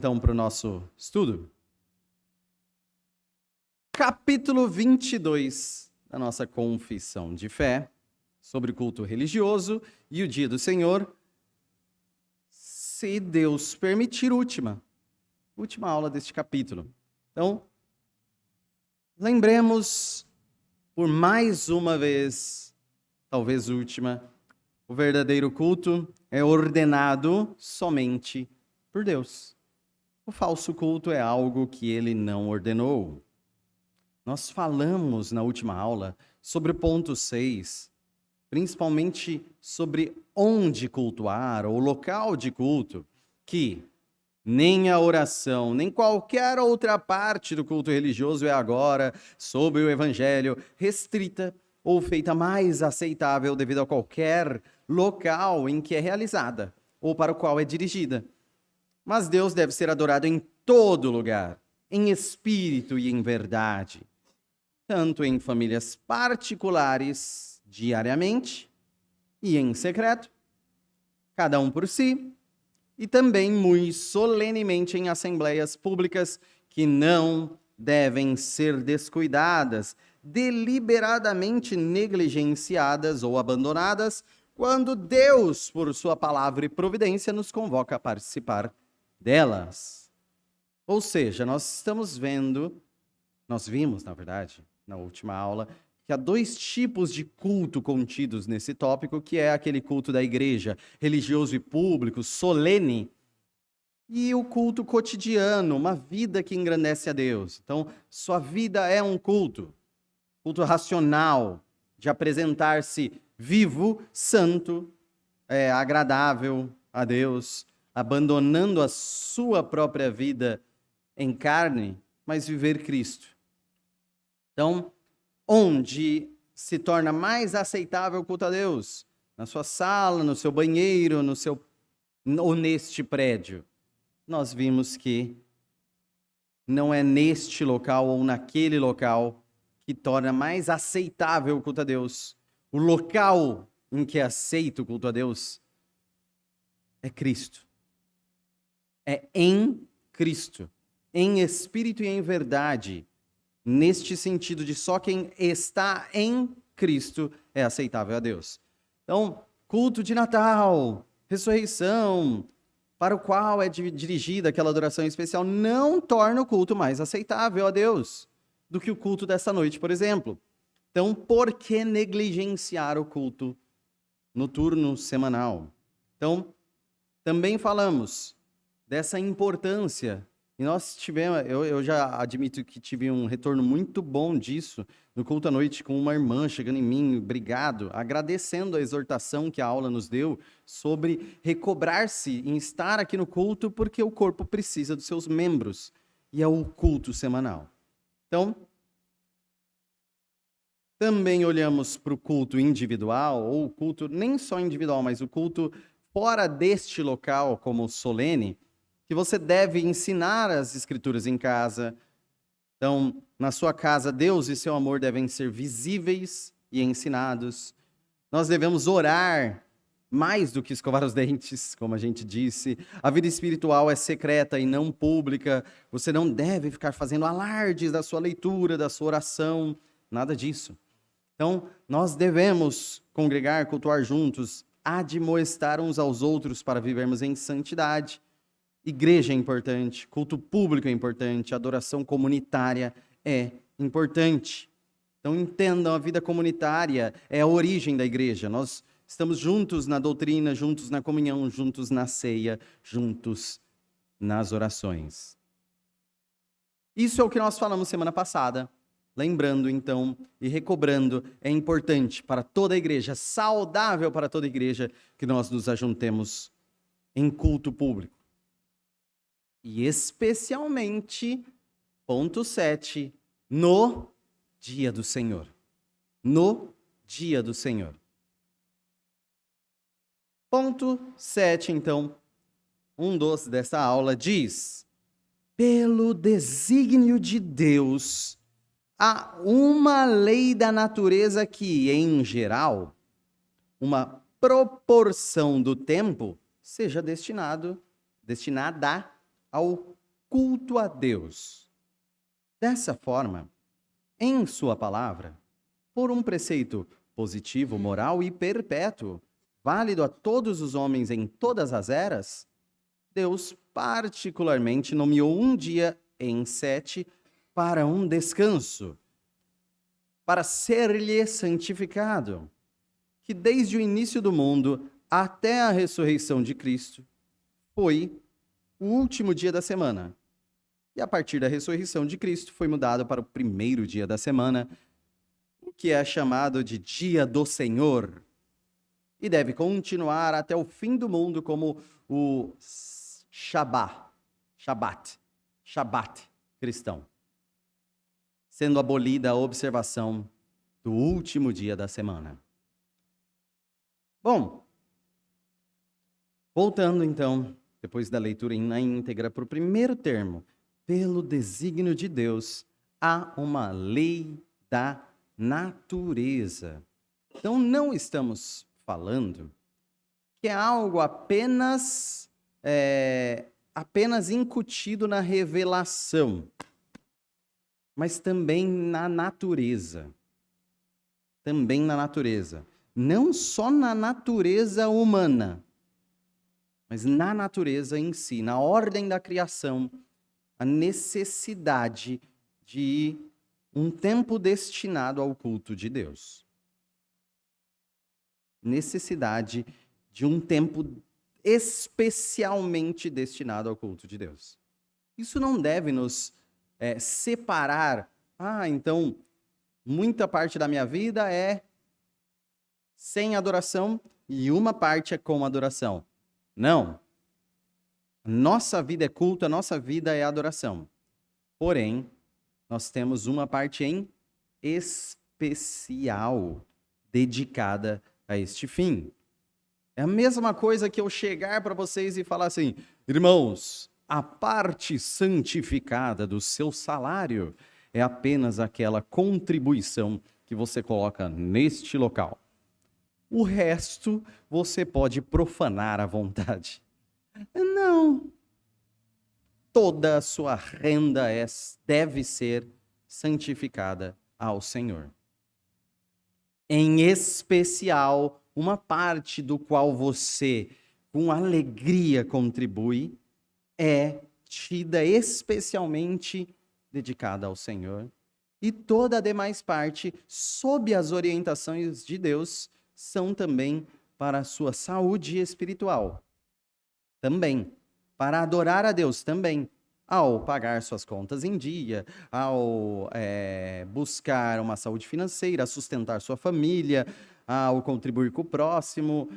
Então, para o nosso estudo. Capítulo 22 da nossa confissão de fé sobre o culto religioso e o dia do Senhor, se Deus permitir, última aula deste capítulo. Então, lembremos por mais uma vez, talvez última, o verdadeiro culto é ordenado somente por Deus. O falso culto é algo que ele não ordenou. Nós falamos na última aula sobre o ponto 6, principalmente sobre onde cultuar, ou local de culto, que nem a oração, nem qualquer outra parte do culto religioso é agora, sob o evangelho, restrita ou feita mais aceitável devido a qualquer local em que é realizada, ou para o qual é dirigida. Mas Deus deve ser adorado em todo lugar, em espírito e em verdade, tanto em famílias particulares, diariamente, e em secreto, cada um por si, e também muito solenemente em assembleias públicas que não devem ser descuidadas, deliberadamente negligenciadas ou abandonadas, quando Deus, por sua palavra e providência, nos convoca a participar delas. Ou seja, nós vimos, na verdade, na última aula, que há dois tipos de culto contidos nesse tópico, que é aquele culto da igreja, religioso e público, solene, e o culto cotidiano, uma vida que engrandece a Deus. Então, sua vida é um culto racional, de apresentar-se vivo, santo, agradável a Deus, abandonando a sua própria vida em carne, mas viver Cristo. Então, onde se torna mais aceitável o culto a Deus? Na sua sala, no seu banheiro, ou neste prédio? Nós vimos que não é neste local ou naquele local que torna mais aceitável o culto a Deus. O local em que é aceito o culto a Deus é Cristo. É em Cristo, em espírito e em verdade. Neste sentido de só quem está em Cristo é aceitável a Deus. Então, culto de Natal, ressurreição, para o qual é dirigida aquela adoração especial, não torna o culto mais aceitável a Deus do que o culto dessa noite, por exemplo. Então, por que negligenciar o culto noturno semanal? Então, também falamos dessa importância. E nós tivemos, eu já admito que tive um retorno muito bom disso no culto à noite com uma irmã chegando em mim, obrigado, agradecendo a exortação que a aula nos deu sobre recobrar-se em estar aqui no culto porque o corpo precisa dos seus membros. E é o culto semanal. Então, também olhamos para o culto individual, ou o culto nem só individual, mas o culto fora deste local como solene, que você deve ensinar as escrituras em casa. Então, na sua casa, Deus e seu amor devem ser visíveis e ensinados. Nós devemos orar mais do que escovar os dentes, como a gente disse. A vida espiritual é secreta e não pública. Você não deve ficar fazendo alardes da sua leitura, da sua oração, nada disso. Então, nós devemos congregar, cultuar juntos, admoestar uns aos outros para vivermos em santidade. Igreja é importante, culto público é importante, adoração comunitária é importante. Então entendam, a vida comunitária é a origem da igreja. Nós estamos juntos na doutrina, juntos na comunhão, juntos na ceia, juntos nas orações. Isso é o que nós falamos semana passada. Lembrando, então, e recobrando, é importante para toda a igreja, saudável para toda a igreja, que nós nos ajuntemos em culto público. E especialmente, ponto 7, no dia do Senhor. No dia do Senhor. Ponto 7, então, 1 dessa aula diz: pelo desígnio de Deus, há uma lei da natureza que, em geral, uma proporção do tempo seja destinada ao culto a Deus. Dessa forma, em sua palavra, por um preceito positivo, moral e perpétuo, válido a todos os homens em todas as eras, Deus particularmente nomeou um dia em 7 para um descanso, para ser-lhe santificado, que desde o início do mundo até a ressurreição de Cristo foi o último dia da semana. E a partir da ressurreição de Cristo foi mudado para o primeiro dia da semana, o que é chamado de Dia do Senhor, e deve continuar até o fim do mundo como o Shabat cristão, sendo abolida a observação do último dia da semana. Bom, voltando então, depois da leitura na íntegra, para o primeiro termo, pelo desígnio de Deus, há uma lei da natureza. Então, não estamos falando que é algo apenas incutido na revelação, mas também na natureza. Também na natureza. Não só na natureza humana, mas na natureza em si, na ordem da criação, a necessidade de um tempo destinado ao culto de Deus. Necessidade de um tempo especialmente destinado ao culto de Deus. Isso não deve nos separar. Então, muita parte da minha vida é sem adoração e uma parte é com adoração. Não. Nossa vida é culto, a nossa vida é adoração. Porém, nós temos uma parte em especial dedicada a este fim. É a mesma coisa que eu chegar para vocês e falar assim: irmãos, a parte santificada do seu salário é apenas aquela contribuição que você coloca neste local. O resto você pode profanar à vontade. Não. Toda a sua renda deve ser santificada ao Senhor. Em especial, uma parte do qual você, com alegria, contribui, é tida especialmente dedicada ao Senhor. E toda a demais parte, sob as orientações de Deus, são também para a sua saúde espiritual. Também. Para adorar a Deus também. Ao pagar suas contas em dia, ao buscar uma saúde financeira, sustentar sua família, ao contribuir com o próximo.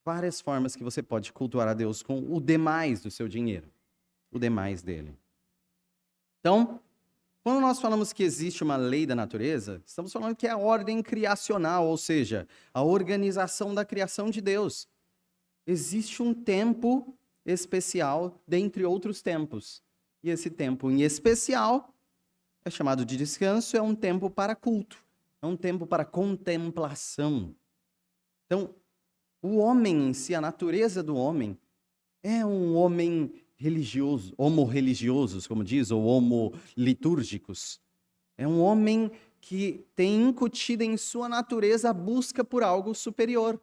Várias formas que você pode cultuar a Deus com o demais do seu dinheiro. O demais dele. Então, quando nós falamos que existe uma lei da natureza, estamos falando que é a ordem criacional, ou seja, a organização da criação de Deus. Existe um tempo especial dentre outros tempos. E esse tempo em especial é chamado de descanso, é um tempo para culto, é um tempo para contemplação. Então, o homem em si, a natureza do homem, é um homem religioso, homo-religiosos, como diz, ou homo-litúrgicos. É um homem que tem incutida em sua natureza a busca por algo superior.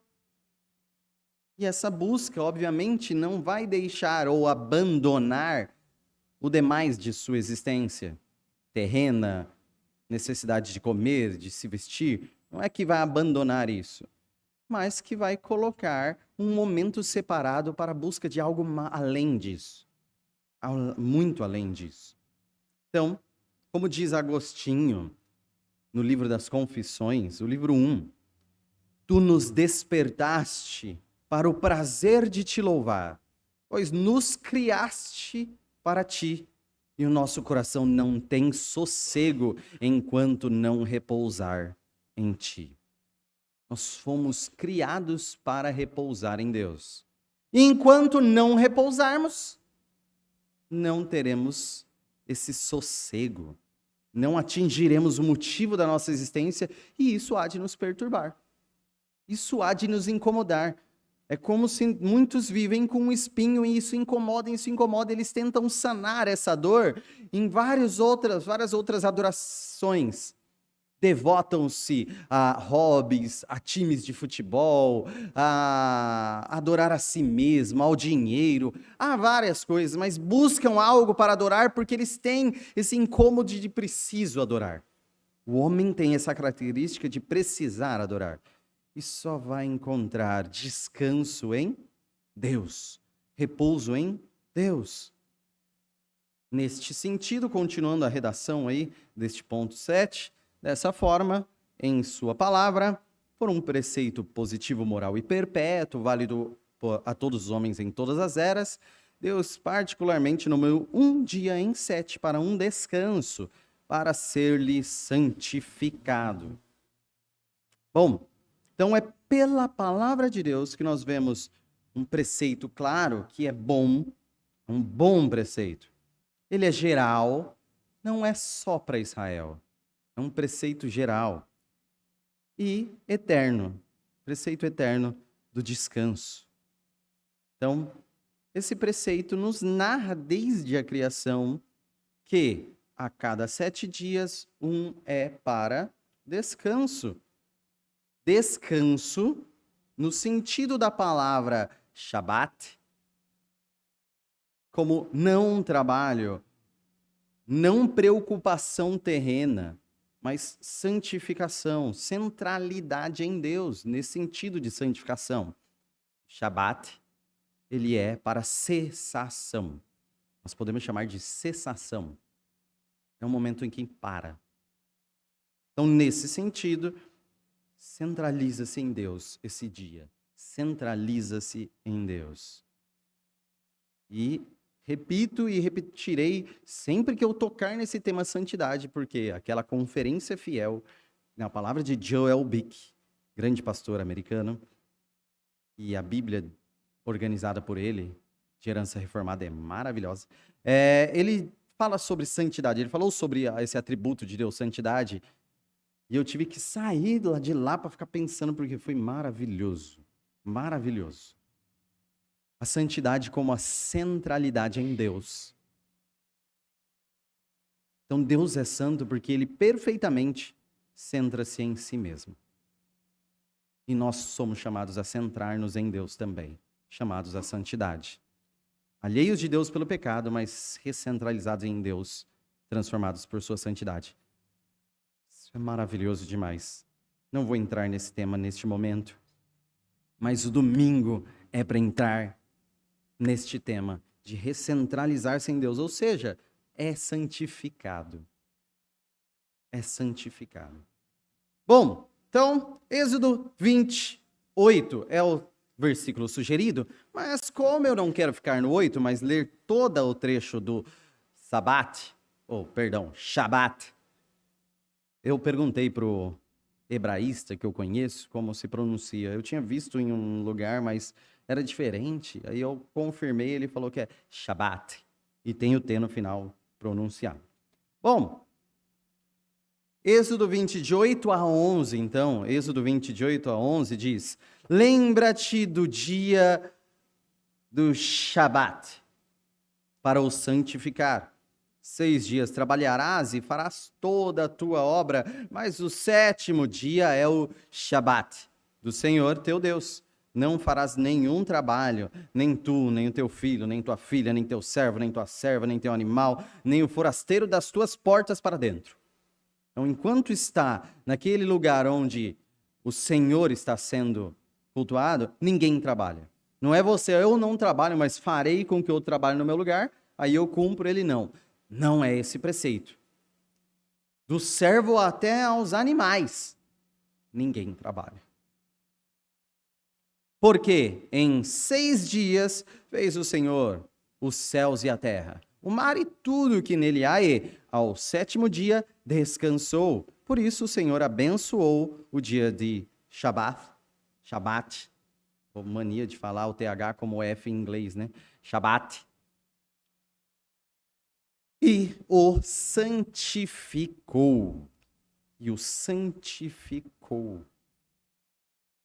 E essa busca, obviamente, não vai deixar ou abandonar o demais de sua existência. Terrena, necessidade de comer, de se vestir. Não é que vai abandonar isso, mas que vai colocar um momento separado para a busca de algo além disso. Muito além disso. Então, como diz Agostinho no livro das Confissões, o livro 1, tu nos despertaste para o prazer de te louvar, pois nos criaste para ti, e o nosso coração não tem sossego enquanto não repousar em ti. Nós fomos criados para repousar em Deus. E enquanto não repousarmos, não teremos esse sossego, não atingiremos o motivo da nossa existência, e isso há de nos perturbar. Isso há de nos incomodar. É como se muitos vivem com um espinho e isso incomoda, eles tentam sanar essa dor em várias outras adorações. Devotam-se a hobbies, a times de futebol, a adorar a si mesmo, ao dinheiro, a várias coisas, mas buscam algo para adorar porque eles têm esse incômodo de preciso adorar. O homem tem essa característica de precisar adorar e só vai encontrar descanso em Deus, repouso em Deus. Neste sentido, continuando a redação aí deste ponto 7, dessa forma, em sua palavra, por um preceito positivo, moral e perpétuo, válido a todos os homens em todas as eras, Deus particularmente nomeou um dia em 7 para um descanso, para ser-lhe santificado. Bom, então é pela palavra de Deus que nós vemos um preceito claro que é bom, um bom preceito. Ele é geral, não é só para Israel. É um preceito geral e eterno, preceito eterno do descanso. Então, esse preceito nos narra desde a criação que a cada 7 dias um é para descanso. Descanso, no sentido da palavra Shabat, como não trabalho, não preocupação terrena, mas santificação, centralidade em Deus, nesse sentido de santificação. Shabat, ele é para cessação. Nós podemos chamar de cessação. É um momento em que para. Então, nesse sentido, centraliza-se em Deus esse dia. Centraliza-se em Deus. E repito e repetirei sempre que eu tocar nesse tema santidade, porque aquela conferência fiel, na palavra de Joel Bick, grande pastor americano, e a Bíblia organizada por ele, de herança reformada, é maravilhosa. Ele fala sobre santidade, ele falou sobre esse atributo de Deus, santidade, e eu tive que sair de lá para ficar pensando, porque foi maravilhoso, maravilhoso. A santidade como a centralidade em Deus. Então Deus é santo porque ele perfeitamente centra-se em si mesmo. E nós somos chamados a centrar-nos em Deus também, chamados à santidade. Alheios de Deus pelo pecado, mas recentralizados em Deus, transformados por sua santidade. Isso é maravilhoso demais. Não vou entrar nesse tema neste momento, mas o domingo é para entrar neste tema de recentralizar-se em Deus, ou seja, é santificado. É santificado. Bom, então, Êxodo 28 é o versículo sugerido, mas como eu não quero ficar no 8, mas ler todo o trecho do Shabat, eu perguntei para o hebraísta que eu conheço como se pronuncia. Eu tinha visto em um lugar, mas era diferente. Aí eu confirmei, ele falou que é Shabat. E tem o T no final pronunciado. Bom, Êxodo 20, de 8 a 11, então. Êxodo 20, de 8 a 11 diz: lembra-te do dia do Shabat, para o santificar. 6 dias trabalharás e farás toda a tua obra, mas o 7º dia é o Shabat do Senhor teu Deus. Não farás nenhum trabalho, nem tu, nem o teu filho, nem tua filha, nem teu servo, nem tua serva, nem teu animal, nem o forasteiro das tuas portas para dentro. Então, enquanto está naquele lugar onde o Senhor está sendo cultuado, ninguém trabalha. Não é você, eu não trabalho, mas farei com que eu trabalhe no meu lugar, aí eu cumpro, ele não. Não é esse preceito. Do servo até aos animais, ninguém trabalha. Porque em 6 dias fez o Senhor os céus e a terra, o mar e tudo que nele há, e ao 7º dia descansou. Por isso o Senhor abençoou o dia de Shabat, mania de falar o TH como F em inglês, né? Shabat. E o santificou. E o santificou.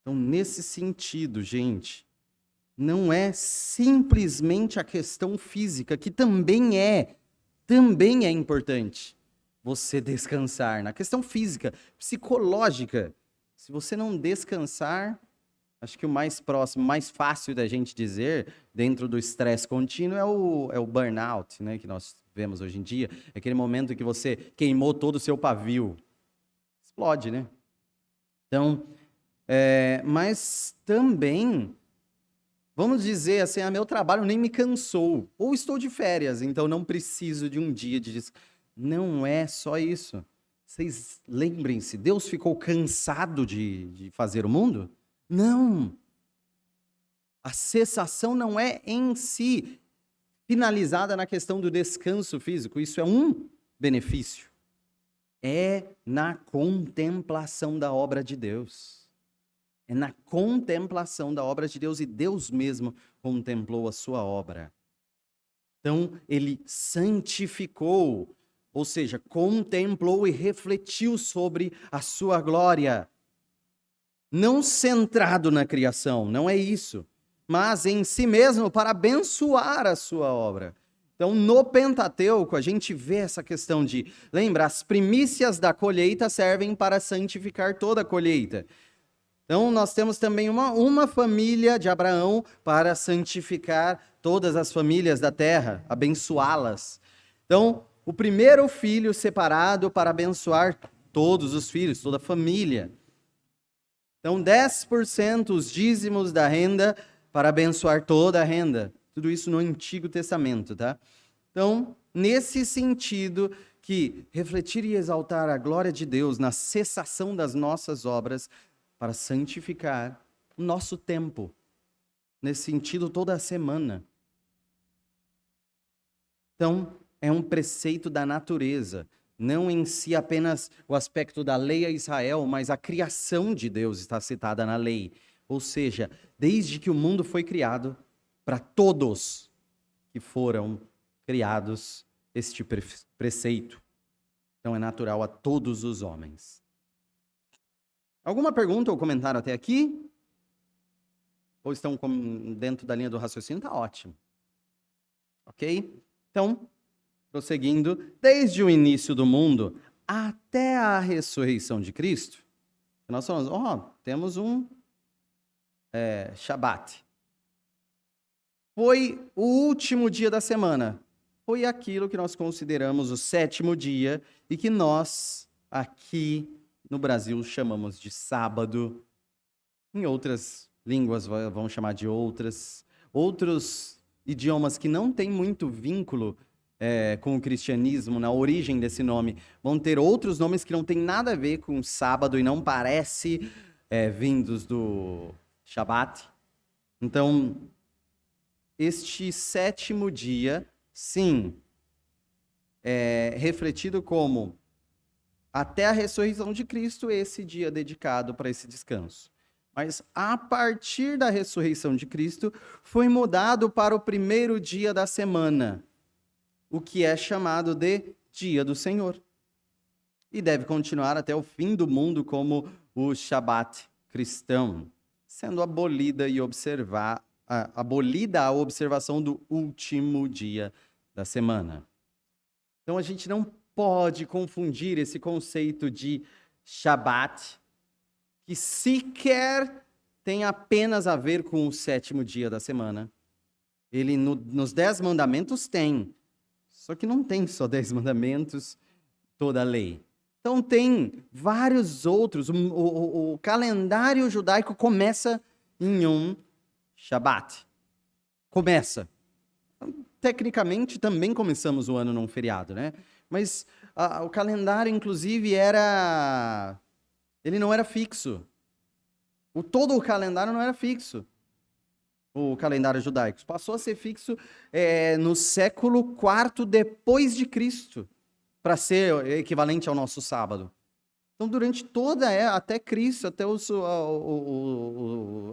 Então, nesse sentido, gente, não é simplesmente a questão física, que também é importante você descansar. Na questão física, psicológica, se você não descansar, acho que o mais próximo, mais fácil da gente dizer, dentro do estresse contínuo, é o burnout, né, que nós vemos hoje em dia. É aquele momento que você queimou todo o seu pavio. Explode, né? Então, mas também, vamos dizer assim, meu trabalho nem me cansou. Ou estou de férias, então não preciso de um dia de descanso. Não é só isso. Vocês lembrem-se, Deus ficou cansado de fazer o mundo? Não. A cessação não é em si finalizada na questão do descanso físico. Isso é um benefício. É na contemplação da obra de Deus. É na contemplação da obra de Deus, e Deus mesmo contemplou a sua obra. Então, ele santificou, ou seja, contemplou e refletiu sobre a sua glória. Não centrado na criação, não é isso, mas em si mesmo para abençoar a sua obra. Então, no Pentateuco, a gente vê essa questão de, lembra, as primícias da colheita servem para santificar toda a colheita. Então, nós temos também uma família de Abraão para santificar todas as famílias da terra, abençoá-las. Então, o primeiro filho separado para abençoar todos os filhos, toda a família. Então, 10% os dízimos da renda para abençoar toda a renda. Tudo isso no Antigo Testamento, tá? Então, nesse sentido, que refletir e exaltar a glória de Deus na cessação das nossas obras para santificar o nosso tempo. Nesse sentido, toda a semana. Então, é um preceito da natureza. Não em si apenas o aspecto da lei a Israel, mas a criação de Deus está citada na lei. Ou seja, desde que o mundo foi criado, para todos que foram criados, este preceito. Então é natural a todos os homens. Alguma pergunta ou comentário até aqui? Ou estão dentro da linha do raciocínio? Está ótimo. Ok? Então, prosseguindo, desde o início do mundo até a ressurreição de Cristo, nós falamos, temos um Shabat. Foi o último dia da semana. Foi aquilo que nós consideramos o sétimo dia e que nós, aqui no Brasil, chamamos de sábado. Em outras línguas vão chamar de outros idiomas que não têm muito vínculo com o cristianismo, na origem desse nome, vão ter outros nomes que não têm nada a ver com sábado e não parece vindos do Shabat. Então, este sétimo dia, sim, é refletido como até a ressurreição de Cristo, esse dia dedicado para esse descanso. Mas a partir da ressurreição de Cristo, foi mudado para o primeiro dia da semana, o que é chamado de Dia do Senhor. E deve continuar até o fim do mundo como o Shabat cristão, sendo abolida a observação do último dia da semana. Então a gente não pode confundir esse conceito de Shabat, que sequer tem apenas a ver com o sétimo dia da semana. Ele nos 10 mandamentos tem, só que não tem só 10 mandamentos, toda a lei. Então tem vários outros. O calendário judaico começa em um Shabat. Começa. Tecnicamente também começamos o ano num feriado, né? Mas o calendário, inclusive, ele não era fixo. Todo o calendário não era fixo. O calendário judaico passou a ser fixo no século IV depois de Cristo, para ser equivalente ao nosso sábado. Então, durante toda até Cristo, até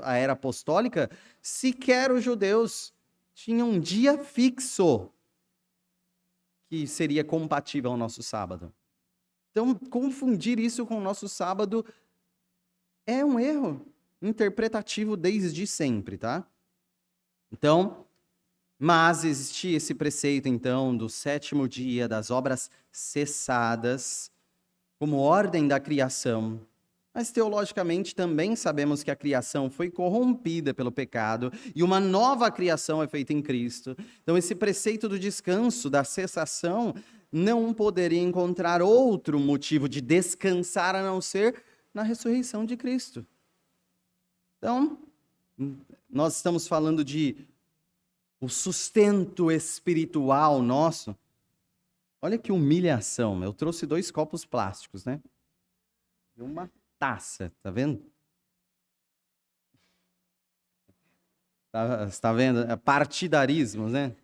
a era apostólica, sequer os judeus tinham um dia fixo que seria compatível ao nosso sábado. Então, confundir isso com o nosso sábado é um erro interpretativo desde sempre, tá? Então, mas existia esse preceito, então, do sétimo dia, das obras cessadas, como ordem da criação. Mas teologicamente também sabemos que a criação foi corrompida pelo pecado e uma nova criação é feita em Cristo. Então, esse preceito do descanso, da cessação, não poderia encontrar outro motivo de descansar a não ser na ressurreição de Cristo. Então, nós estamos falando de o sustento espiritual nosso. Olha que humilhação. Eu trouxe 2 copos plásticos, né? E uma taça, tá vendo? Tá vendo? É partidarismo, né?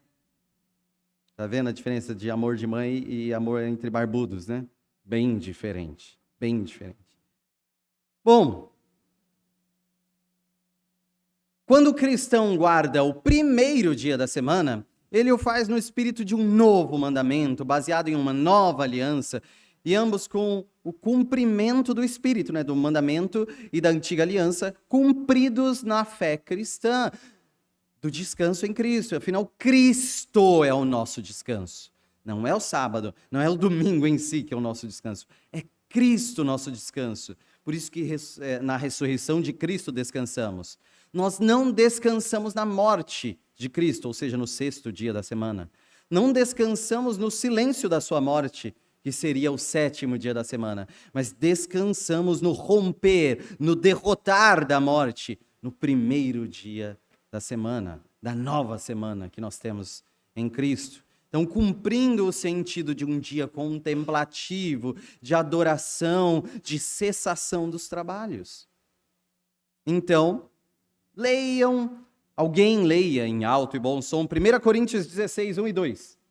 Tá vendo a diferença de amor de mãe e amor entre barbudos, né? Bem diferente, bem diferente. Bom, quando o cristão guarda o primeiro dia da semana, ele o faz no espírito de um novo mandamento, baseado em uma nova aliança, e ambos com o cumprimento do espírito, né, do mandamento e da antiga aliança, cumpridos na fé cristã, do descanso em Cristo. Afinal, Cristo é o nosso descanso. Não é o sábado, não é o domingo em si que é o nosso descanso. É Cristo o nosso descanso. Por isso que na ressurreição de Cristo descansamos. Nós não descansamos na morte de Cristo, ou seja, no 6º dia da semana. Não descansamos no silêncio da sua morte, que seria o 7º dia da semana. Mas descansamos no romper, no derrotar da morte, no primeiro dia da semana, da nova semana que nós temos em Cristo. Então, cumprindo o sentido de um dia contemplativo, de adoração, de cessação dos trabalhos. Então, alguém leia em alto e bom som, 1 Coríntios 16, 1 e 2.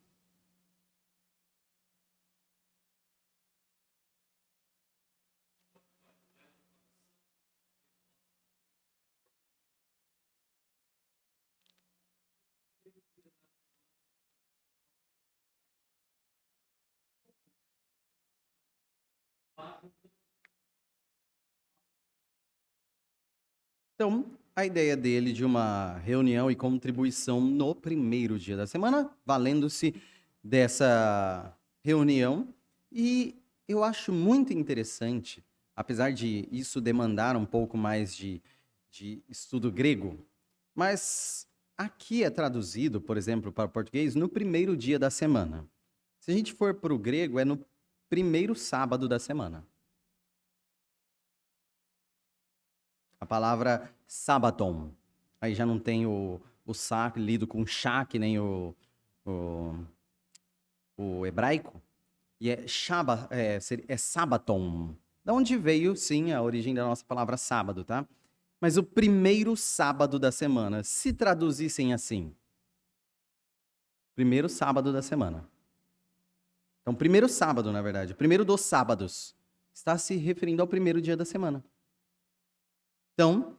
Então, a ideia dele de uma reunião e contribuição no primeiro dia da semana, valendo-se dessa reunião. E eu acho muito interessante, apesar de isso demandar um pouco mais de estudo grego, mas aqui é traduzido, por exemplo, para o português, no primeiro dia da semana. Se a gente for para o grego, é no primeiro sábado da semana. A palavra sabaton. Aí já não tem o sa lido com chá, que nem o hebraico. E é sabaton. Da onde veio, sim, a origem da nossa palavra sábado, tá? Mas o primeiro sábado da semana, se traduzissem assim. Primeiro sábado da semana. Então, primeiro sábado, na verdade. Primeiro dos sábados. Está se referindo ao primeiro dia da semana. Então,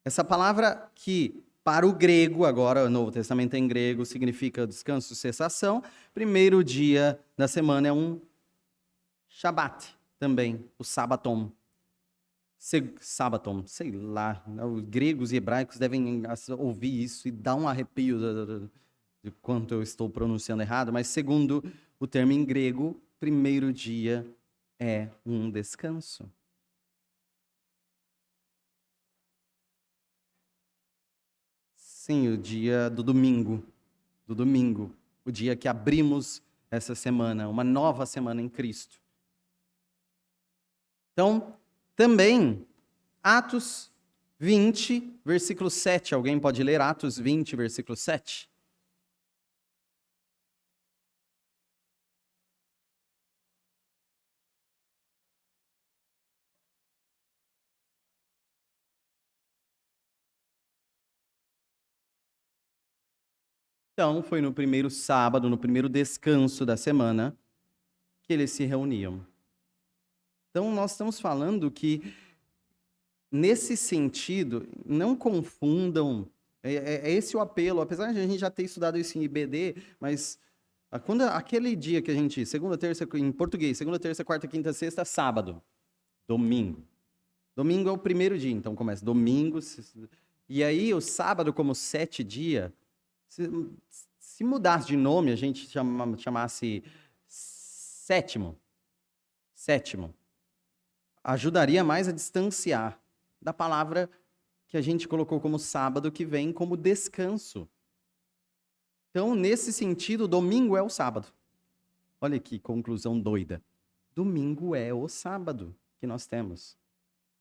essa palavra que, para o grego, agora o Novo Testamento em grego, significa descanso, cessação. Primeiro dia da semana é um Shabat também, o Sabaton. Sabaton, sei lá, os gregos e hebraicos devem ouvir isso e dar um arrepio de quanto eu estou pronunciando errado, mas segundo o termo em grego, primeiro dia é um descanso. Sim, o dia do domingo, o dia que abrimos essa semana, uma nova semana em Cristo. Então, também, Atos 20, versículo 7. Alguém pode ler Atos 20, versículo 7? Então, foi no primeiro sábado, no primeiro descanso da semana, que eles se reuniam. Então, nós estamos falando que, nesse sentido, não confundam, é esse o apelo, apesar de a gente já ter estudado isso em IBD, mas quando aquele dia que a gente, segunda, terça, em português, segunda, terça, quarta, quinta, sexta, sábado, domingo. Domingo é o primeiro dia, então começa domingo, E aí, o sábado, como 7 dia, se mudasse de nome, a gente chamasse sétimo, ajudaria mais a distanciar da palavra que a gente colocou como sábado, que vem como descanso. Então, nesse sentido, domingo é o sábado. Olha que conclusão doida. Domingo é o sábado que nós temos.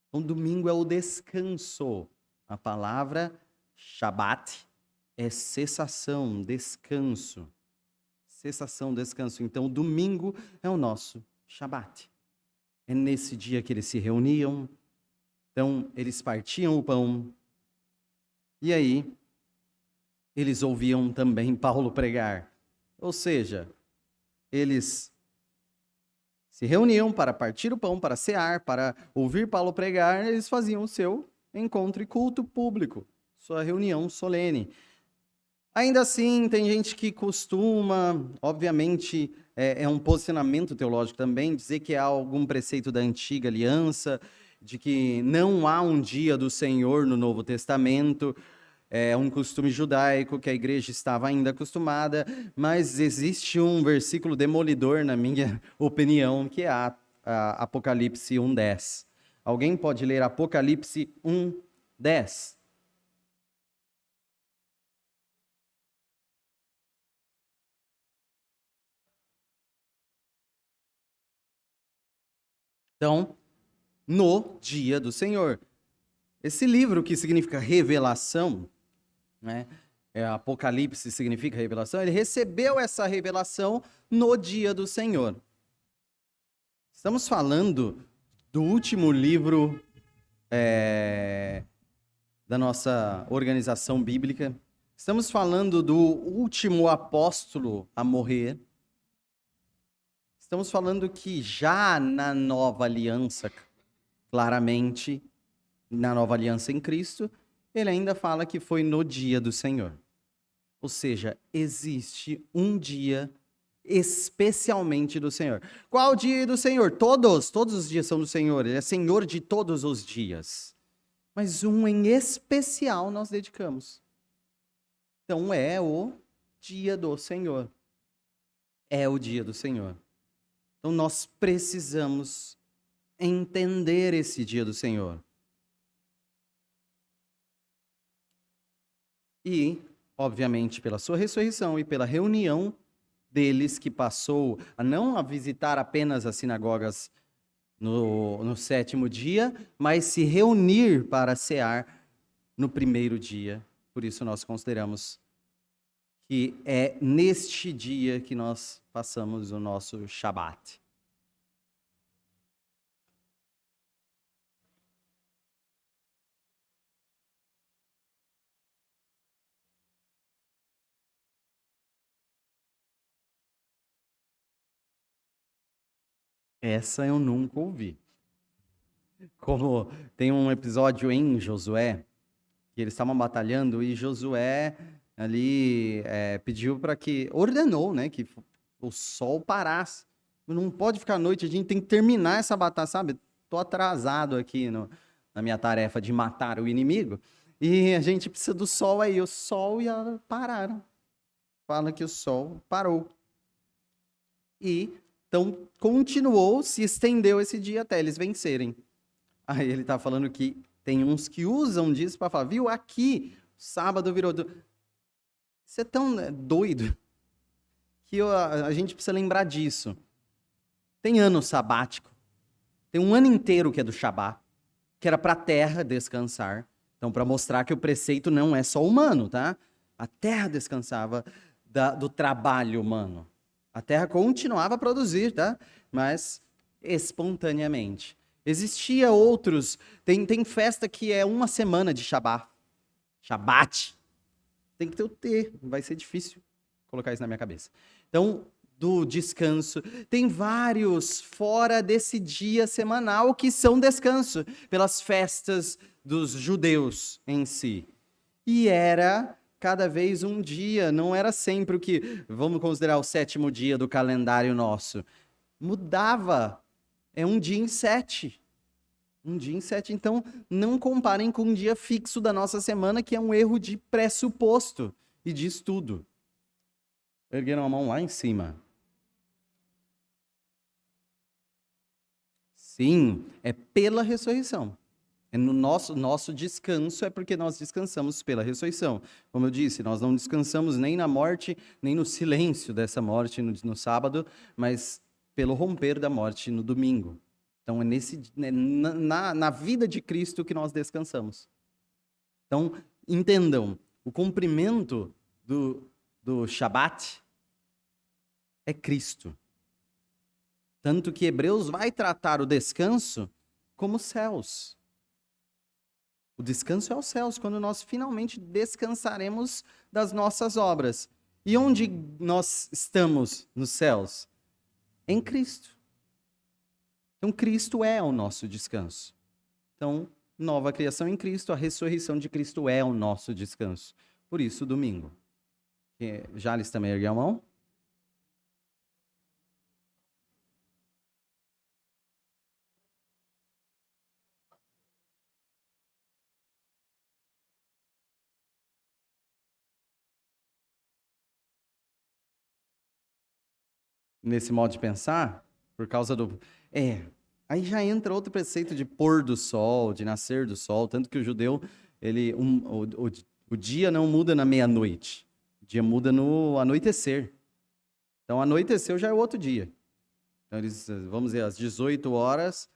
Então, domingo é o descanso. A palavra Shabat é cessação, descanso. Cessação, descanso. Então, domingo é o nosso Shabat. É nesse dia que eles se reuniam. Então, eles partiam o pão. E aí, eles ouviam também Paulo pregar. Ou seja, eles se reuniam para partir o pão, para cear, para ouvir Paulo pregar, eles faziam o seu encontro e culto público, sua reunião solene. Ainda assim, tem gente que costuma, obviamente, é um posicionamento teológico também, dizer que há algum preceito da antiga aliança, de que não há um dia do Senhor no Novo Testamento. É um costume judaico que a igreja estava ainda acostumada, mas existe um versículo demolidor, na minha opinião, que é a Apocalipse 1:10. Alguém pode ler Apocalipse 1:10? Então, no dia do Senhor. Esse livro que significa revelação, né? Apocalipse significa revelação, ele recebeu essa revelação no dia do Senhor. Estamos falando do último livro da nossa organização bíblica. Estamos falando do último apóstolo a morrer. Estamos falando que já na nova aliança, claramente, na nova aliança em Cristo, ele ainda fala que foi no dia do Senhor. Ou seja, existe um dia especialmente do Senhor. Qual o dia do Senhor? Todos os dias são do Senhor. Ele é Senhor de todos os dias. Mas um em especial nós dedicamos. Então é o dia do Senhor. É o dia do Senhor. Então nós precisamos entender esse dia do Senhor. E, obviamente, pela sua ressurreição e pela reunião deles que passou a não a visitar apenas as sinagogas no 7º dia, mas se reunir para cear no 1º dia. Por isso nós consideramos que é neste dia que nós passamos o nosso Shabat. Essa eu nunca ouvi. Como tem um episódio em Josué, que eles estavam batalhando e Josué ali pediu para que, ordenou, né, que o sol parasse. Não pode ficar à noite, a gente tem que terminar essa batalha, sabe? Tô atrasado aqui na minha tarefa de matar o inimigo e a gente precisa do sol aí. O sol e ela pararam. Fala que o sol parou. E então continuou, se estendeu esse dia até eles vencerem. Aí ele tá falando que tem uns que usam disso para falar, viu, aqui, sábado virou... Isso é tão doido que a gente precisa lembrar disso. Tem ano sabático, tem um ano inteiro que é do Shabat, que era para a terra descansar. Então, para mostrar que o preceito não é só humano, tá? A terra descansava do trabalho humano. A terra continuava a produzir, tá? Mas espontaneamente. Existia outros, tem festa que é uma semana de Shabat. Shabat. Tem que ter o T, vai ser difícil colocar isso na minha cabeça. Então, do descanso, tem vários fora desse dia semanal que são descanso, pelas festas dos judeus em si. E era cada vez um dia, não era sempre o que, vamos considerar o 7º dia do calendário nosso. Mudava, é um dia em 7. Um dia em 7. Então, não comparem com um dia fixo da nossa semana, que é um erro de pressuposto e de estudo. Ergueram a mão lá em cima. Sim, é pela ressurreição. É no nosso descanso é porque nós descansamos pela ressurreição. Como eu disse, nós não descansamos nem na morte, nem no silêncio dessa morte no sábado, mas pelo romper da morte no domingo. Então, na vida de Cristo que nós descansamos. Então, entendam, o cumprimento do Shabat é Cristo. Tanto que Hebreus vai tratar o descanso como céus. O descanso é os céus, quando nós finalmente descansaremos das nossas obras. E onde nós estamos nos céus? Em Cristo. Então, Cristo é o nosso descanso. Então, nova criação em Cristo, a ressurreição de Cristo é o nosso descanso. Por isso, domingo. Jales também ergueu a mão? Nesse modo de pensar, por causa do... Aí já entra outro preceito de pôr do sol, de nascer do sol, tanto que o judeu, o dia não muda na meia-noite, o dia muda no anoitecer. Então, anoiteceu já é outro dia. Então, vamos dizer, às 18 horas,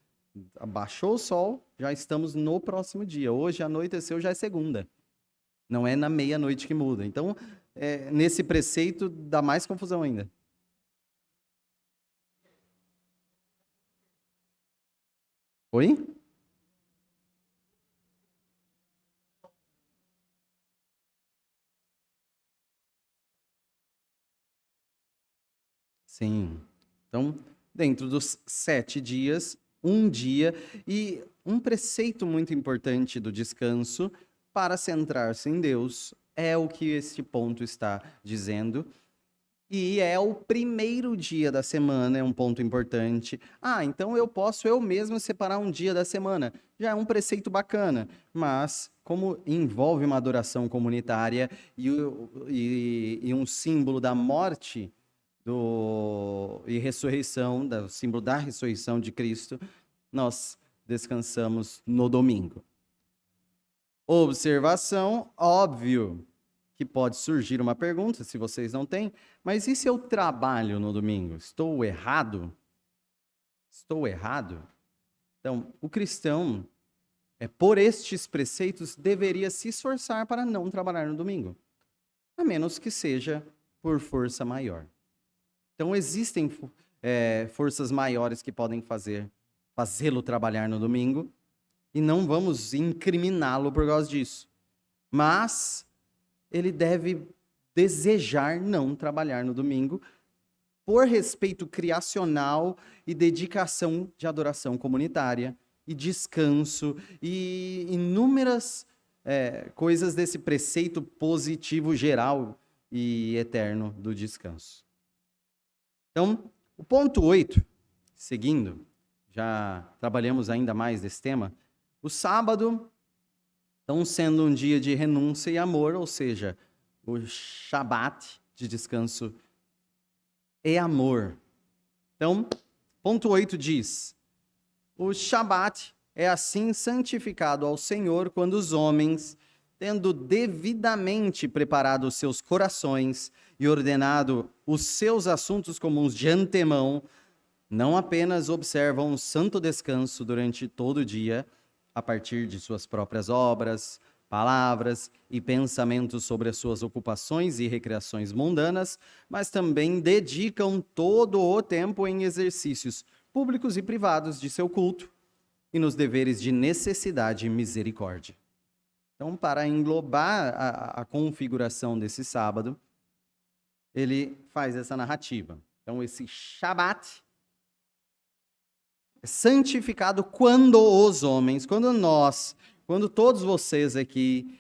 abaixou o sol, já estamos no próximo dia. Hoje, anoiteceu, já é segunda. Não é na meia-noite que muda. Então, nesse preceito, dá mais confusão ainda. Oi? Sim. Então, dentro dos 7 dias, um dia, e um preceito muito importante do descanso para centrar-se em Deus é o que este ponto está dizendo. E é o primeiro dia da semana, é um ponto importante. Então eu posso eu mesmo separar um dia da semana. Já é um preceito bacana, mas como envolve uma adoração comunitária e um símbolo da morte e ressurreição, o símbolo da ressurreição de Cristo, nós descansamos no domingo. Observação, óbvio que pode surgir uma pergunta, se vocês não têm, mas e se eu trabalho no domingo? Estou errado? Estou errado? Então, o cristão, por estes preceitos, deveria se esforçar para não trabalhar no domingo, a menos que seja por força maior. Então, existem forças maiores que podem fazê-lo trabalhar no domingo, e não vamos incriminá-lo por causa disso. Mas ele deve desejar não trabalhar no domingo por respeito criacional e dedicação de adoração comunitária e descanso e inúmeras coisas desse preceito positivo geral e eterno do descanso. Então, o ponto 8, seguindo, já trabalhamos ainda mais desse tema, o sábado estão sendo um dia de renúncia e amor, ou seja, o Shabat de descanso é amor. Então, ponto 8 diz: o Shabat é assim santificado ao Senhor quando os homens, tendo devidamente preparado os seus corações e ordenado os seus assuntos comuns de antemão, não apenas observam um santo descanso durante todo o dia, a partir de suas próprias obras, palavras e pensamentos sobre as suas ocupações e recreações mundanas, mas também dedicam todo o tempo em exercícios públicos e privados de seu culto e nos deveres de necessidade e misericórdia. Então, para englobar a configuração desse sábado, ele faz essa narrativa. Então, esse Shabat é santificado quando os homens, quando todos vocês aqui,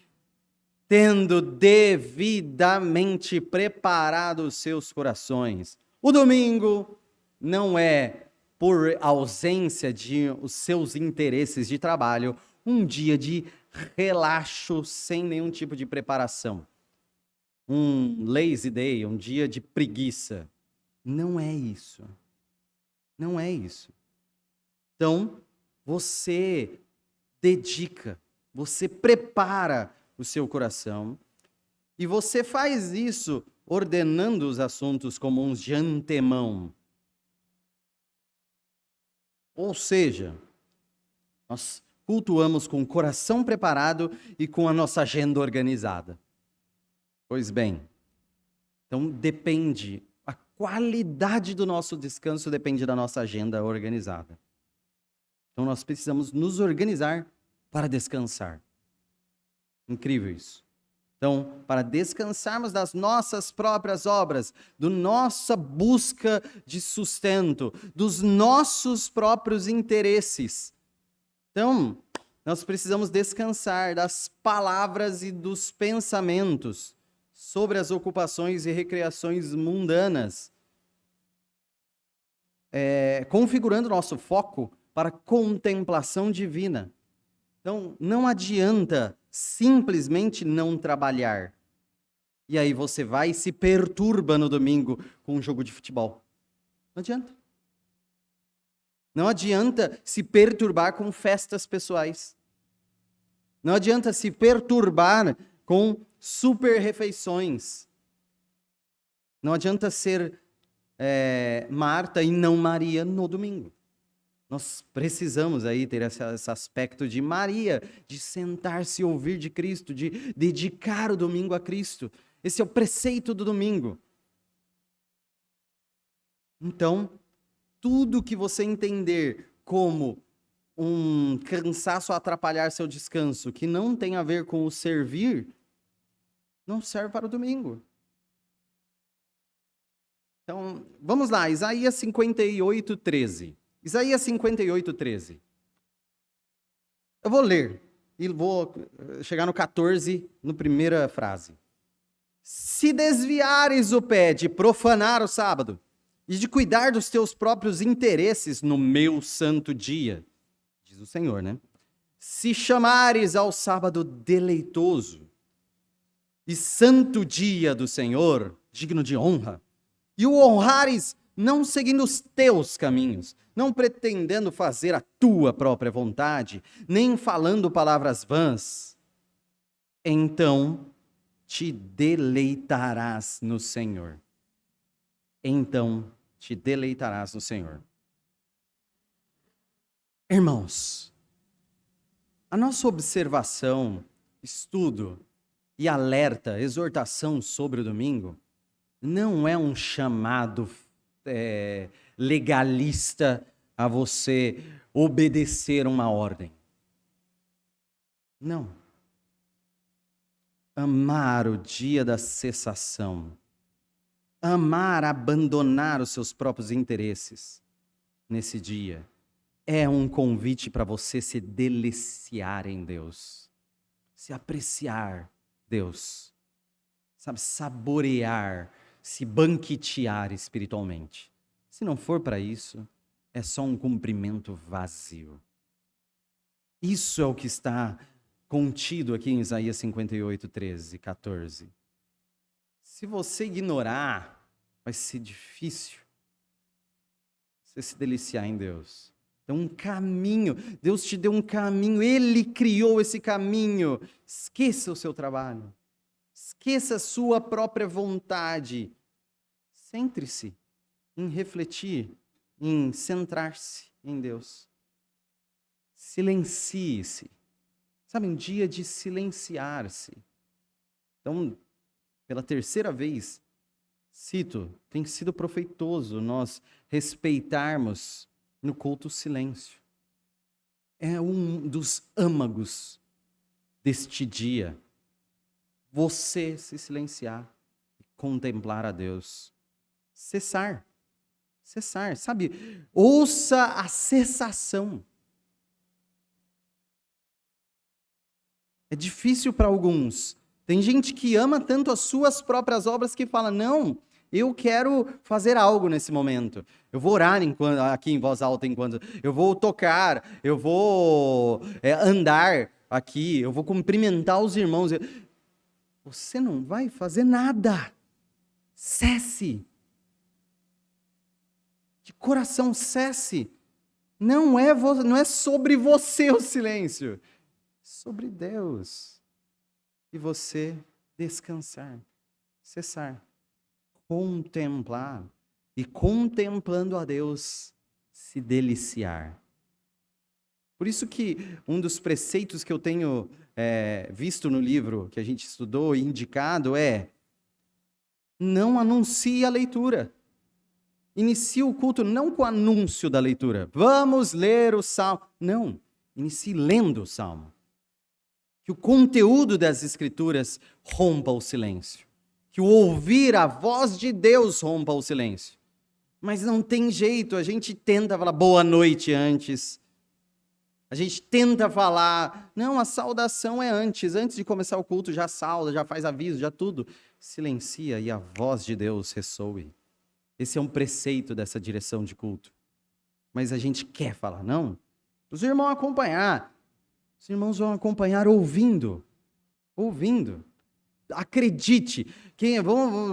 tendo devidamente preparado os seus corações. O domingo não é por ausência de os seus interesses de trabalho, um dia de relaxo sem nenhum tipo de preparação. Um lazy day, um dia de preguiça. Não é isso. Não é isso. Então, você dedica, você prepara o seu coração e você faz isso ordenando os assuntos comuns de antemão. Ou seja, nós cultuamos com o coração preparado e com a nossa agenda organizada. Pois bem, então depende, a qualidade do nosso descanso depende da nossa agenda organizada. Então nós precisamos nos organizar para descansar. Incrível isso. Então, para descansarmos das nossas próprias obras, da nossa busca de sustento, dos nossos próprios interesses. Então, nós precisamos descansar das palavras e dos pensamentos sobre as ocupações e recreações mundanas, configurando nosso foco para a contemplação divina. Então, não adianta simplesmente não trabalhar. E aí você vai e se perturba no domingo com um jogo de futebol. Não adianta. Não adianta se perturbar com festas pessoais. Não adianta se perturbar com super refeições. Não adianta ser Marta e não Maria no domingo. Nós precisamos aí ter esse aspecto de Maria, de sentar-se e ouvir de Cristo, de dedicar o domingo a Cristo. Esse é o preceito do domingo. Então, tudo que você entender como um cansaço a atrapalhar seu descanso, que não tem a ver com o servir, não serve para o domingo. Então, vamos lá, Isaías 58, 13. Isaías 58, 13. Eu vou ler e vou chegar no 14, na primeira frase. Se desviares o pé de profanar o sábado e de cuidar dos teus próprios interesses no meu santo dia, diz o Senhor, né? Se chamares ao sábado deleitoso e santo dia do Senhor, digno de honra, e o honrares não seguindo os teus caminhos, não pretendendo fazer a tua própria vontade, nem falando palavras vãs, então te deleitarás no Senhor. Então te deleitarás no Senhor. Irmãos, a nossa observação, estudo e alerta, exortação sobre o domingo, não é um chamado legalista a você obedecer uma ordem. Não. Amar o dia da cessação. Amar abandonar os seus próprios interesses nesse dia. É um convite para você se deliciar em Deus. Se apreciar Deus. Sabe, saborear, se banquetear espiritualmente. Se não for para isso, é só um cumprimento vazio. Isso é o que está contido aqui em Isaías 58, 13, 14. Se você ignorar, vai ser difícil você se deliciar em Deus. Então, um caminho, Deus te deu um caminho, Ele criou esse caminho. Esqueça o seu trabalho. Esqueça a sua própria vontade. Centre-se em refletir, em centrar-se em Deus. Silencie-se. Sabe, um dia de silenciar-se. Então, pela terceira vez, cito, tem sido profeitoso nós respeitarmos no culto o silêncio. É um dos âmagos deste dia. Você se silenciar e contemplar a Deus. Cessar, sabe? Ouça a cessação. É difícil para alguns. Tem gente que ama tanto as suas próprias obras que fala, não, Eu quero fazer algo nesse momento. Eu vou orar aqui em voz alta enquanto... Eu vou tocar, eu vou andar aqui, eu vou cumprimentar os irmãos. Você não vai fazer nada. Cesse. De coração, cesse. Não é sobre você o silêncio. É sobre Deus. E você descansar, cessar, contemplar. E contemplando a Deus, se deliciar. Por isso que um dos preceitos que eu tenho visto no livro que a gente estudou e indicado é: não anuncie a leitura. Inicie o culto não com o anúncio da leitura. Vamos ler o Salmo. Não, inicie lendo o Salmo. Que o conteúdo das Escrituras rompa o silêncio. Que o ouvir a voz de Deus rompa o silêncio. Mas não tem jeito, a gente tenta falar boa noite antes. A gente tenta falar, não, a saudação é antes de começar o culto, já sauda, já faz aviso, já tudo. Silencia e a voz de Deus ressoe. Esse é um preceito dessa direção de culto. Mas a gente quer falar, não. Os irmãos vão acompanhar. Os irmãos vão acompanhar ouvindo. Ouvindo. Acredite.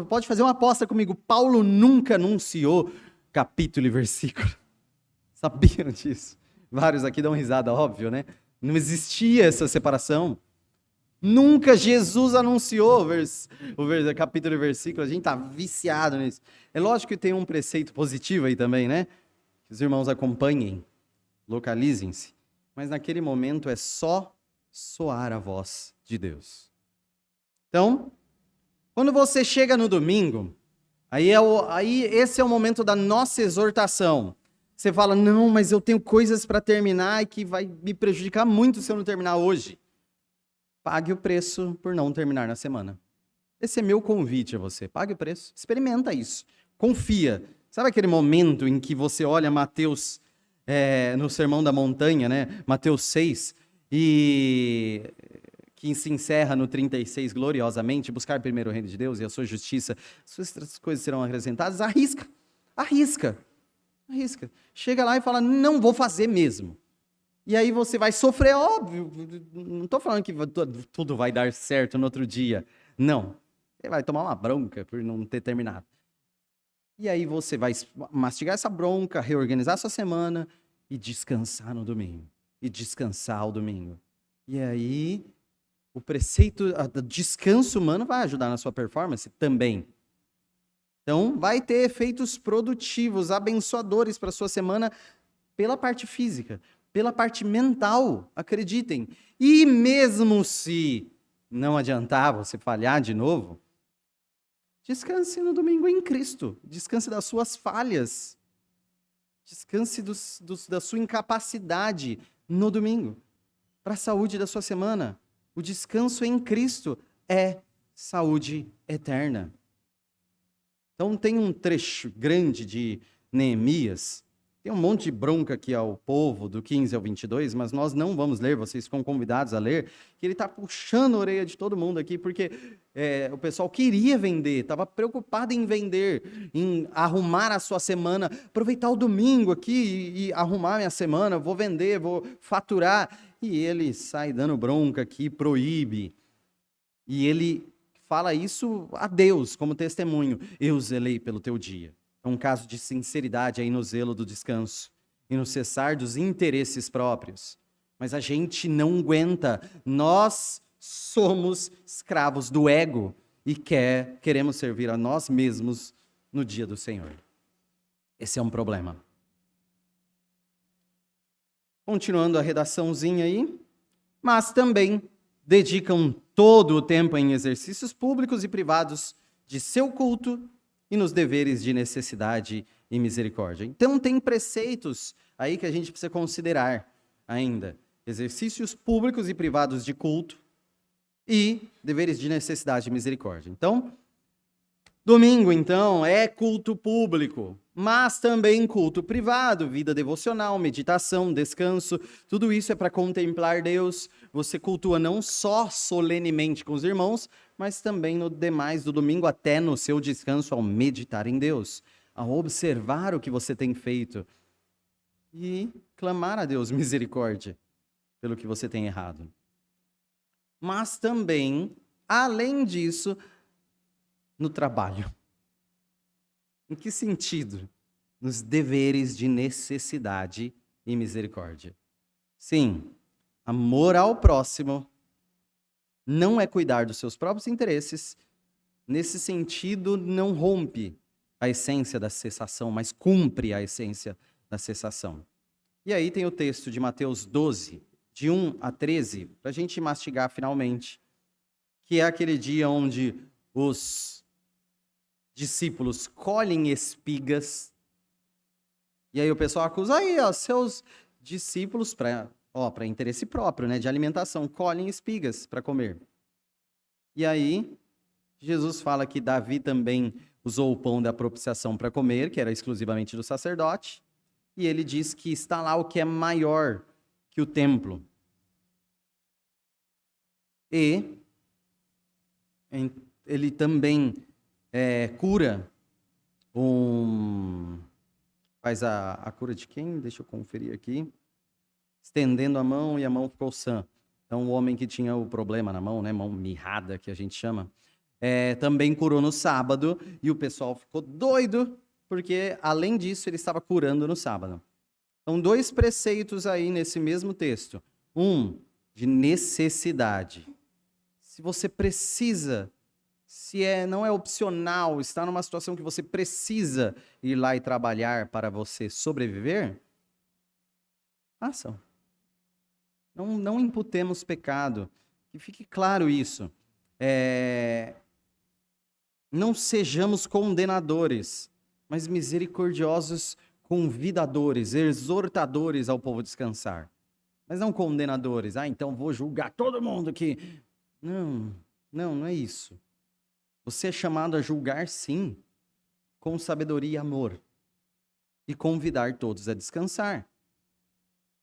Pode fazer uma aposta comigo. Paulo nunca anunciou capítulo e versículo. Sabiam disso? Vários aqui dão risada, óbvio, né? Não existia essa separação. Nunca Jesus anunciou o capítulo e versículo. A gente está viciado nisso. É lógico que tem um preceito positivo aí também, né? Que os irmãos acompanhem, localizem-se. Mas naquele momento é só soar a voz de Deus. Então, quando você chega no domingo, aí esse é o momento da nossa exortação. Você fala, não, mas eu tenho coisas para terminar e que vai me prejudicar muito se eu não terminar hoje. Pague o preço por não terminar na semana. Esse é meu convite a você. Pague o preço. Experimenta isso. Confia. Sabe aquele momento em que você olha Mateus, no Sermão da Montanha, né? Mateus 6, e que se encerra no 36 gloriosamente, buscar primeiro o reino de Deus e a sua justiça, suas outras coisas serão acrescentadas. Arrisca. Arrisca. Arrisca. Chega lá e fala, não vou fazer mesmo. E aí você vai sofrer, óbvio. Não estou falando que tudo vai dar certo no outro dia. Não. Você vai tomar uma bronca por não ter terminado. E aí você vai mastigar essa bronca, reorganizar a sua semana e descansar no domingo. E descansar ao domingo. E aí o preceito do descanso humano vai ajudar na sua performance também. Então, vai ter efeitos produtivos, abençoadores para a sua semana pela parte física, pela parte mental, acreditem. E mesmo se não adiantar você falhar de novo, descanse no domingo em Cristo. Descanse das suas falhas. Descanse da sua incapacidade no domingo. Para a saúde da sua semana. O descanso em Cristo é saúde eterna. Então tem um trecho grande de Neemias, tem um monte de bronca aqui ao povo, do 15 ao 22, mas nós não vamos ler, vocês ficam convidados a ler, que ele está puxando a orelha de todo mundo aqui, porque o pessoal queria vender, estava preocupado em vender, em arrumar a sua semana, aproveitar o domingo aqui e arrumar minha semana, vou vender, vou faturar, e ele sai dando bronca aqui, proíbe, e ele fala isso a Deus como testemunho. Eu zelei pelo teu dia. É um caso de sinceridade aí no zelo do descanso e no cessar dos interesses próprios. Mas a gente não aguenta. Nós somos escravos do ego e queremos servir a nós mesmos no dia do Senhor. Esse é um problema. Continuando a redaçãozinha aí. Mas também dedicam todo o tempo em exercícios públicos e privados de seu culto e nos deveres de necessidade e misericórdia. Então, tem preceitos aí que a gente precisa considerar ainda. Exercícios públicos e privados de culto e deveres de necessidade e misericórdia. Então, domingo, então, é culto público, mas também culto privado, vida devocional, meditação, descanso, tudo isso é para contemplar Deus. Você cultua não só solenemente com os irmãos, mas também no demais do domingo, até no seu descanso, ao meditar em Deus, ao observar o que você tem feito e clamar a Deus misericórdia pelo que você tem errado. Mas também, além disso, no trabalho. Em que sentido? Nos deveres de necessidade e misericórdia. Sim, amor ao próximo não é cuidar dos seus próprios interesses. Nesse sentido, não rompe a essência da cessação, mas cumpre a essência da cessação. E aí tem o texto de Mateus 12, de 1 a 13, para a gente mastigar finalmente, que é aquele dia onde os discípulos colhem espigas, e aí o pessoal acusa aí, ó, seus discípulos, para interesse próprio, né, de alimentação, colhem espigas para comer. E aí Jesus fala que Davi também usou o pão da propiciação para comer, que era exclusivamente do sacerdote, e ele diz que está lá o que é maior que o templo. E ele também cura faz a cura de quem? Deixa eu conferir aqui. Estendendo a mão e a mão ficou sã. Então o homem que tinha o problema na mão, né, mão mirrada que a gente chama, também curou no sábado e o pessoal ficou doido porque além disso ele estava curando no sábado. Então 2 preceitos aí nesse mesmo texto. Um, de necessidade. Se você precisa, não é opcional, está numa situação que você precisa ir lá e trabalhar para você sobreviver, façam. Não imputemos pecado. Que fique claro isso. Não sejamos condenadores, mas misericordiosos convidadores, exortadores ao povo descansar. Mas não condenadores. Então vou julgar todo mundo aqui. Não é isso. Você é chamado a julgar, sim, com sabedoria e amor. E convidar todos a descansar.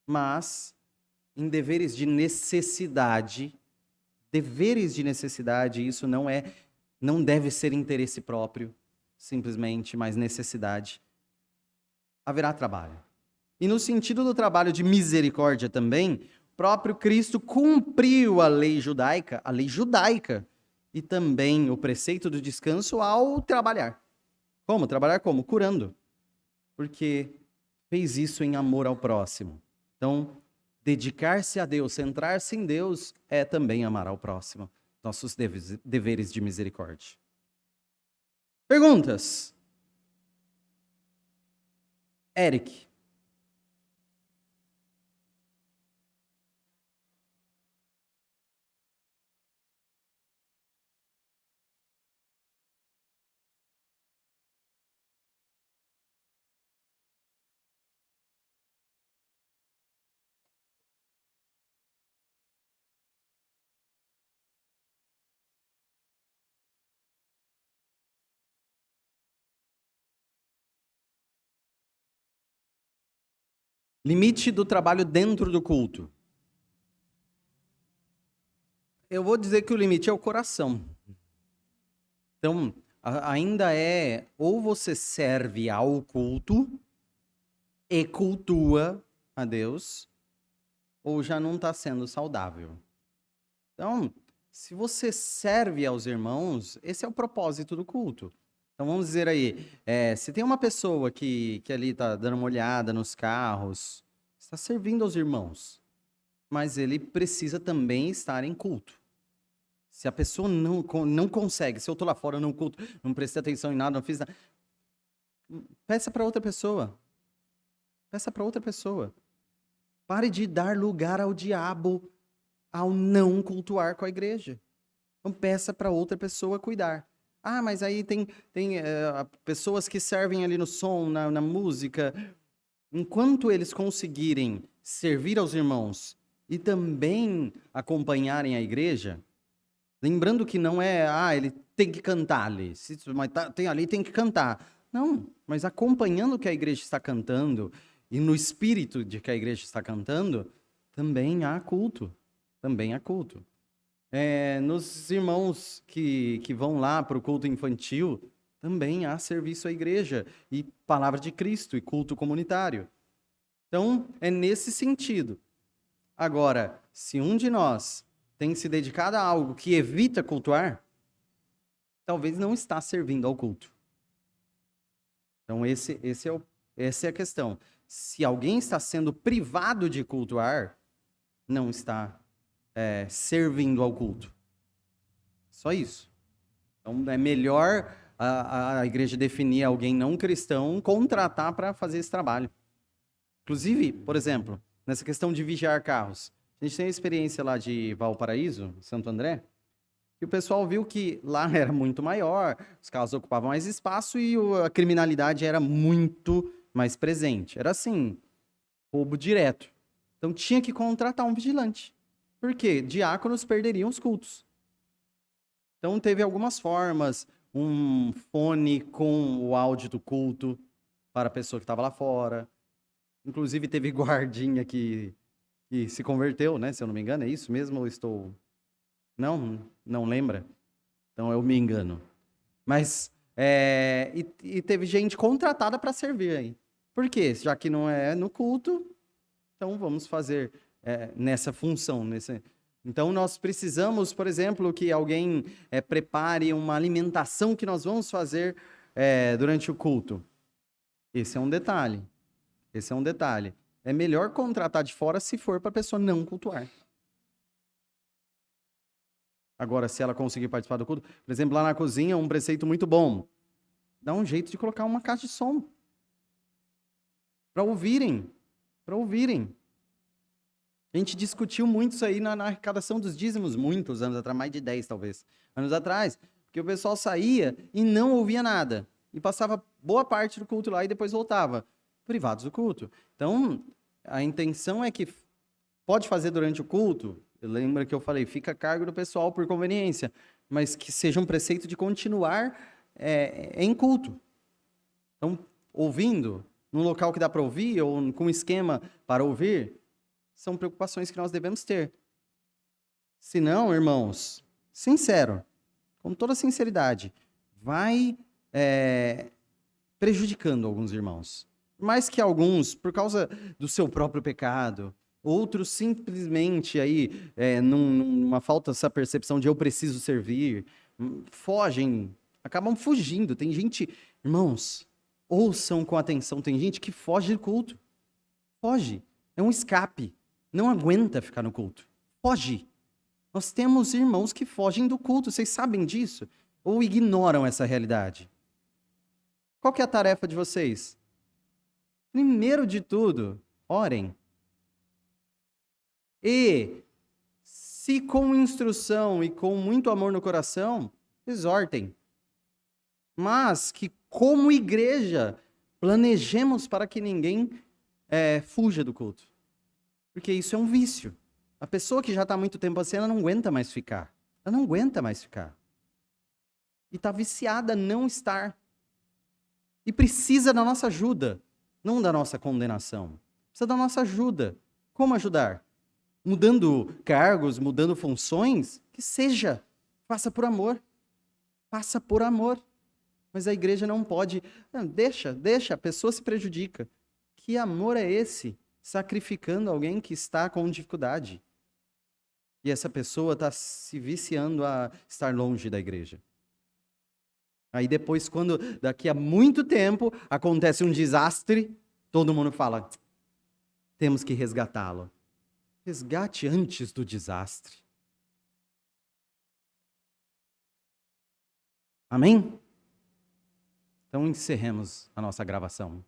Mas, em deveres de necessidade, isso não deve ser interesse próprio, simplesmente, mas necessidade. Haverá trabalho. E no sentido do trabalho de misericórdia também, o próprio Cristo cumpriu a lei judaica, e também o preceito do descanso ao trabalhar. Como? Trabalhar como? Curando. Porque fez isso em amor ao próximo. Então, dedicar-se a Deus, centrar-se em Deus, é também amar ao próximo. Nossos deveres de misericórdia. Perguntas? Eric. Limite do trabalho dentro do culto. Eu vou dizer que o limite é o coração. Então, ainda ou você serve ao culto e cultua a Deus, ou já não está sendo saudável. Então, se você serve aos irmãos, esse é o propósito do culto. Então, vamos dizer aí, se tem uma pessoa que ali está dando uma olhada nos carros, está servindo aos irmãos, mas ele precisa também estar em culto. Se a pessoa não consegue, se eu estou lá fora no culto, não prestei atenção em nada, não fiz nada, peça para outra pessoa. Peça para outra pessoa. Pare de dar lugar ao diabo ao não cultuar com a igreja. Então peça para outra pessoa cuidar. Mas aí tem pessoas que servem ali no som, na música. Enquanto eles conseguirem servir aos irmãos e também acompanharem a igreja, lembrando que não ele tem que cantar ali, mas tem ali, tem que cantar. Não, mas acompanhando o que a igreja está cantando e no espírito de que a igreja está cantando, também há culto. Também há culto. Nos irmãos que vão lá para o culto infantil, também há serviço à igreja, e palavra de Cristo, e culto comunitário. Então, é nesse sentido. Agora, se um de nós tem se dedicado a algo que evita cultuar, talvez não está servindo ao culto. Então, essa é a questão. Se alguém está sendo privado de cultuar, não está servindo ao culto. Só isso. Então, é melhor a igreja definir alguém não cristão, contratar para fazer esse trabalho. Inclusive, por exemplo, nessa questão de vigiar carros. A gente tem a experiência lá de Valparaíso, Santo André, que o pessoal viu que lá era muito maior, os carros ocupavam mais espaço e a criminalidade era muito mais presente. Era assim, roubo direto. Então tinha que contratar um vigilante. Por quê? Diáconos perderiam os cultos. Então teve algumas formas, um fone com o áudio do culto para a pessoa que estava lá fora. Inclusive teve guardinha que se converteu, né? Se eu não me engano, é isso mesmo ou estou... Não lembra? Então eu me engano. Mas, e teve gente contratada para servir aí. Por quê? Já que não é no culto, então vamos fazer nessa função. Então nós precisamos, por exemplo, que alguém prepare uma alimentação que nós vamos fazer durante o culto. Esse é um detalhe. É melhor contratar de fora se for para a pessoa não cultuar. Agora, se ela conseguir participar do culto, por exemplo, lá na cozinha, um preceito muito bom. Dá um jeito de colocar uma caixa de som. Para ouvirem. A gente discutiu muito isso aí na arrecadação dos dízimos, muitos anos atrás, mais de 10 talvez, anos atrás. Porque o pessoal saía e não ouvia nada. E passava boa parte do culto lá e depois voltava. Privados do culto. Então, a intenção é que pode fazer durante o culto. Lembra que eu falei, fica a cargo do pessoal por conveniência, mas que seja um preceito de continuar em culto. Então, ouvindo, num local que dá para ouvir, ou com um esquema para ouvir, são preocupações que nós devemos ter. Se não, irmãos, sincero, com toda sinceridade, vai prejudicando alguns irmãos. Mais que alguns, por causa do seu próprio pecado, outros simplesmente aí, numa falta dessa percepção de eu preciso servir, fogem, acabam fugindo. Tem gente, irmãos, ouçam com atenção, tem gente que foge do culto. Foge, é um escape, não aguenta ficar no culto. Foge. Nós temos irmãos que fogem do culto, vocês sabem disso? Ou ignoram essa realidade? Qual que é a tarefa de vocês? Primeiro de tudo, orem. E, se com instrução e com muito amor no coração, exortem. Mas que, como igreja, planejemos para que ninguém fuja do culto. Porque isso é um vício. A pessoa que já está há muito tempo assim, ela não aguenta mais ficar. Ela não aguenta mais ficar. E está viciada a não estar. E precisa da nossa ajuda, não da nossa condenação. Precisa da nossa ajuda. Como ajudar? Mudando cargos, mudando funções? Que seja. Faça por amor. Faça por amor. Mas a igreja não pode. Não, deixa, a pessoa se prejudica. Que amor é esse? Sacrificando alguém que está com dificuldade. E essa pessoa está se viciando a estar longe da igreja. Aí depois, quando daqui a muito tempo acontece um desastre, todo mundo fala, temos que resgatá-lo. Resgate antes do desastre. Amém? Então encerremos a nossa gravação.